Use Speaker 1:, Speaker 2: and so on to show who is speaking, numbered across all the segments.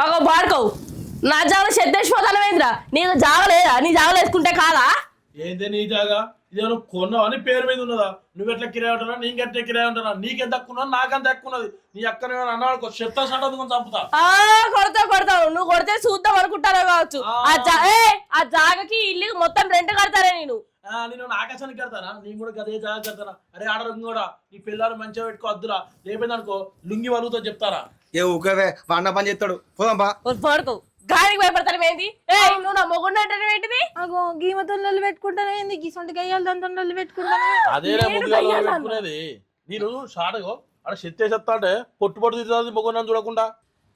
Speaker 1: అగో బాడుకోవు నా జాగలో చెత్తేసిపోతానవేంద్రా నీకు జాగలేదా నీ జాగలు వేసుకుంటే కాదా
Speaker 2: ఏంది నీ జాగా ఇదేమో కొన్నావు అని పేరు మీద ఉన్నదా నువ్వెట్లా కిరాయి ఉంటున్నా నీకెట్లా కిరాయి ఉంటున్నా నీకెంత ఎక్కువ నాకంత ఎక్కువ ఉన్నది నీ అక్కనే అన్నాడు చెత్త సడదు చంపుతా
Speaker 1: కొడతావు నువ్వు కొడితే చూద్దాం అనుకుంటారో కావచ్చు ఆ జాగకి ఇల్లు మొత్తం రెంట్ కడతారే
Speaker 2: నేను ఆకాశానికి కడతానా నేను కూడా గదే జాగా కడతానా అరే ఆడరు కూడా నీ పిల్లలు మంచిగా పెట్టుకో అద్దురా లేకపోతే అనుకో లుంగి వలుగుతో చెప్తారా
Speaker 3: ఏ ఊకవే వాడిన పని చేస్తాడు పోదాంపా
Speaker 1: పడుకో గాలికి భయపడతాను ఏంది నువ్వు నా మొగుండు అంటే ఏంటిది
Speaker 4: అగో గీమతో నల్లు పెట్టుకుంటానే ఏంది గీసొంటి గయ్యాలు దాంతో నల్లు పెట్టుకుంటానే
Speaker 2: అదేనే ముందుగా పెట్టుకునేది నేను షాడగో అక్కడ చెత్తే చెత్తా అంటే పొట్టు తీరుతుంది మొగ్గున్నాను చూడకుండా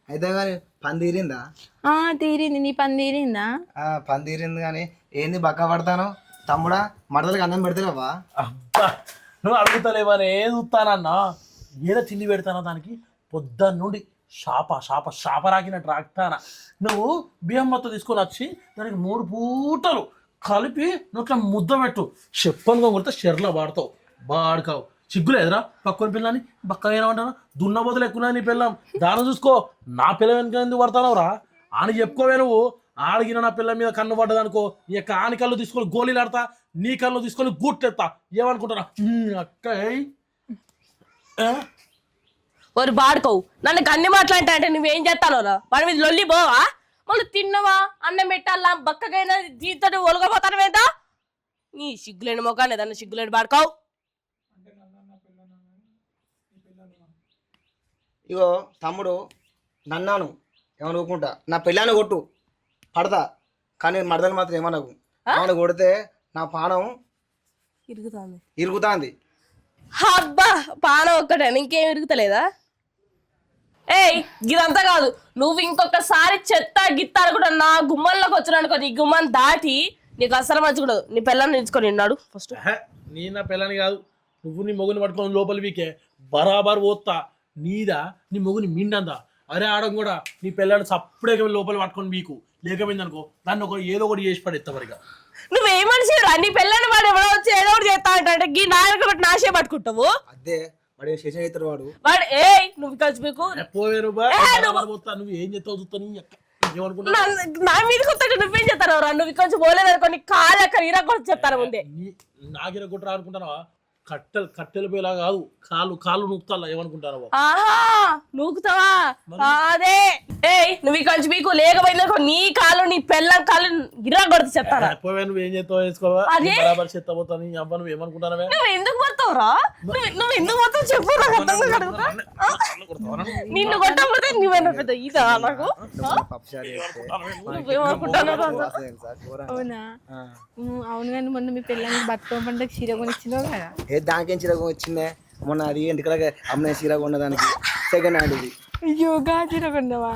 Speaker 3: అయితే కానీ పని తీరిందా
Speaker 4: తీరింది నీ పని తీరిందా
Speaker 3: పని తీరింది కానీ ఏంది బక్క పడతాను తమ్ముడా మడతలకు అన్నం పెడతావా
Speaker 2: అబ్బా నువ్వు అడుగుతలేవని ఏది చూస్తానన్నా ఏదో తిండి పెడతానా దానికి పొద్దున్న నుండి శాప రాకినట్టు రాకుతానా నువ్వు బియ్యం మొత్తం తీసుకొని వచ్చి దానికి 3 పూటలు కలిపి నువ్వు ముద్ద పెట్టు చెప్పనుకో కొడితే షెర్లో వాడతావు బాడుకావు సిగ్గులేదురా పక్కన పిల్లని బక్క ఏమంటాను దున్న బదులు ఎక్కువ నీ పిల్లం దాన్ని చూసుకో నా పిల్ల వెనుక ఎందుకు పడతావు రా అని చెప్పుకోవే నువ్వు ఆడిగిన నా పిల్ల మీద కన్ను పడ్డదనుకో నీ యొక్క ఆని కళ్ళు తీసుకొని గోళీలు ఆడతా నీ కళ్ళు తీసుకొని గుట్టెత్తా ఏమనుకుంటారా అక్క
Speaker 1: ఒక బాడుకోవు నన్ను గన్ని మాట్లాంటా అంటే నువ్వేం చేస్తానో వాడి మీద లొల్లి పోవా మళ్ళీ తిన్నవా అన్నం పెట్టాలా బక్కగైనా దీంతో ఒలగపోతాను వేదా నీ సిగ్గులేని మొగానే దాన్ని సిగ్గులేని బాడుకోవు
Speaker 3: ఇగో తమ్ముడు నన్నాను ఏమనుకుంటా నా పిల్లని కొట్టు పడతా కానీ మడతలు మాత్రం ఏమనకు ఏమన్నా కొడితే నా పానం ఇరుగుతాంది
Speaker 1: అబ్బా పానం ఒక్కటే ఇంకేం ఇరుగుతలేదా ఇదంతా కాదు నువ్వు ఇంకొకసారి చెత్త గిత్తారు కూడా నా గుమ్మంలోకి వచ్చినానుకో నీ గుమ్మం దాటి నీకు అసలు మంచిగా నీ పిల్లని నిలుచుకొని ఉన్నాడు ఫస్ట్
Speaker 2: నీ నా పిల్లని కాదు నువ్వు నీ మొగుని పట్టుకొని లోపలి వీకే బరాబర్ పోతా నీదా నీ మొగుని మిండందా అరే ఆడం కూడా నీ పిల్లని సప్పుడే లోపలి పట్టుకొని మీకు లేకపోయింది అనుకో దాన్ని ఏదో ఒకటి చేసి పడేస్తా మరిగా
Speaker 1: నువ్వే మనిషి నీ పిల్లని వాడు ఎవడో వచ్చి ఏదో ఒకటి చేస్తా అంటే గీ నాయన ఒకటి నాశే పట్టుకుంటావు
Speaker 3: అదే వాడు శేషం అవుతాడు వాడు
Speaker 1: నువ్వు కలిసి మీకు
Speaker 2: నువ్వు ఏం చేస్తావు చూస్తా
Speaker 1: నా మీద కొత్త నువ్వేం చేస్తావు రా నువ్వు కొంచెం పోలేదు కొన్ని కాళ్ళు అక్కడ ఇరా కూడా చెప్తారు ముందే
Speaker 2: నాగిర కొట్టరా అనుకుంటావా కట్టెలు పోయేలా కాదు కాళ్ళు నూకుతా ఏమనుకుంటారా
Speaker 1: నూకుతావా అదే నువ్వు కొంచెం మీకు లేకపోయిందనుకో నీ కాళ్ళు నీ పెళ్ళం కాళ్ళు గిరా కొడుతు చెప్తారా
Speaker 2: నువ్వు ఏం చేస్తావు వేసుకోవా బరాబర్ చెత్త పోతా నీ అబ్బా నువ్వు ఏమనుకుంటానవే
Speaker 1: నువ్వు ఎందుకు పోతావురా నువ్వు ఎందుకు పోతావు చెప్పు నాకు అర్థం నిన్ను కొట్టకపోతే నువ్వేనా పెద్ద ఇదా నాకు
Speaker 4: అవునా అవును కానీ మొన్న మీ పిల్లలకి బతుకమ్మ పండుగ చీర కొనిచ్చినావు కదా
Speaker 3: దానికేం చీర వచ్చిందే మొన్న అది ఇంటికి అమ్మ చీర కొన్నదానికి సెకండ్ హ్యాండ్ ఇది
Speaker 4: యోగా చీర కొన్నావా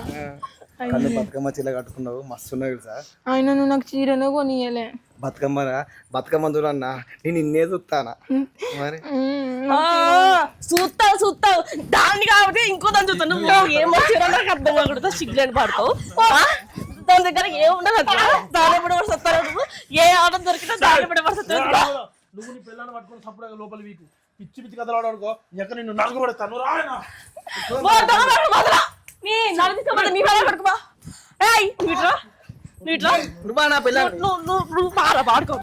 Speaker 3: బతుకమ్మ చీర కట్టుకున్నావు మస్తు ఉన్నాయి సార్
Speaker 4: ఆయన నువ్వు నాకు చీరనే కొనియలే
Speaker 3: బతుకమ్మ చూడన్నా నేను నిన్నే చూస్తానా మరి
Speaker 1: చూస్తావు దాన్ని కాబట్టి ఇంకో దాన్ని చూస్తాను నువ్వు ఏమో నాకు అర్థం కాకూడదు సిగ్గులేని పడతావు దాని దగ్గర ఏముండదు దాని పడి వస్తారు నువ్వు ఏ ఆటం దొరికినా దాని పడి వస్తారు
Speaker 2: నువ్వు నీ పిల్లని పట్టుకుని సప్పుడు లోపల వీకు పిచ్చి కథలాడు అనుకో ఎక్కడ నిన్ను నలుగు పడతాను రాయనా
Speaker 1: నువ్వు
Speaker 3: నా పిల్ల
Speaker 1: పాడుకో